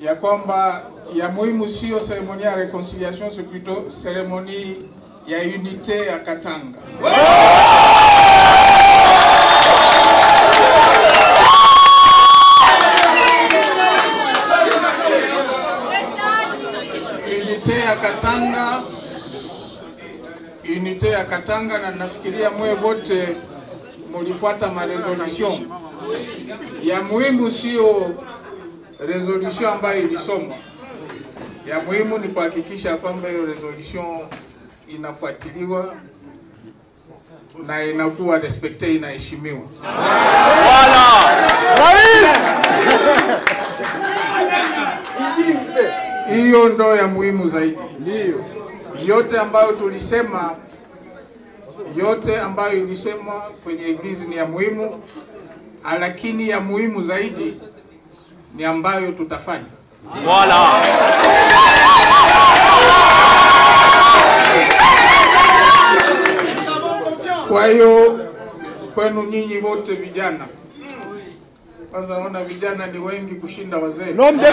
ya kwamba ya muhimu sio cérémonie ya réconciliation, c'est plutôt cérémonie ya unité ya Katanga. Unité ya Katanga, na nafikiria mwe wote mulifuata ma resolution. Ya muhimu sio resolution ambayo ilisomwa. Ya muhimu ni kuhakikisha kwamba hiyo resolution inafuatiliwa na inakuwa respected, inaheshimiwa. Voilà. Hiyo ndo ya muhimu zaidi. Ndio. Yote ambayo ilisemwa kwenye eglise ni ya muhimu, lakini ya muhimu zaidi ni ambayo tutafanya. Voilà. Kwa hiyo kwenu nyinyi wote vijana, kwanza naona vijana ni wengi kushinda wazee. Nom de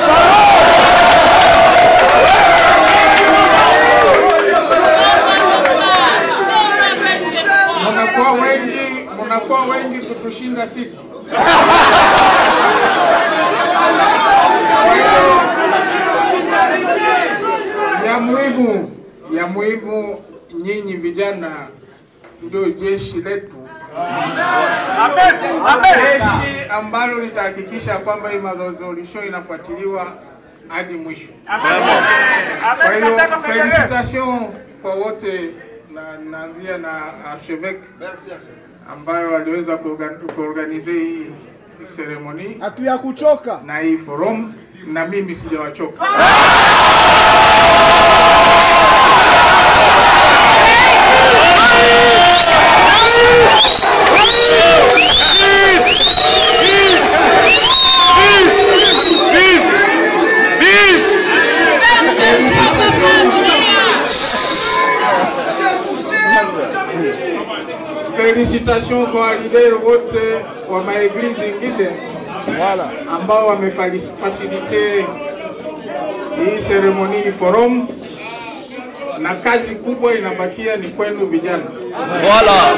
Mnakuwa wengi kutushinda sisi. Ya muhimu nyinyi vijana ndio jeshi letu. Jeshi ambalo litahakikisha kwamba hii resolution inafuatiliwa hadi mwisho. Kwa hiyo felicitation kwa wote, na naanzia na archevêque ambayo waliweza kuorganize hii ceremony. Hatu ya kuchoka Na hii forum, na mimi sijawachoka. Félicitations kwa leader wote wa maeglise ingine ambao wamefasilite hii ceremony forum, na kazi kubwa inabakia ni kwenu vijana. Voilà.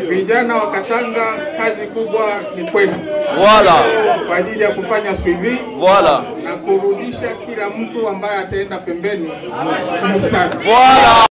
Vijana wa Katanga, kazi kubwa ni kwenu. Voilà. Kwa ajili ya kufanya suivi. Voilà. Na kurudisha kila mtu ambaye ataenda pembeni mstari. Voilà.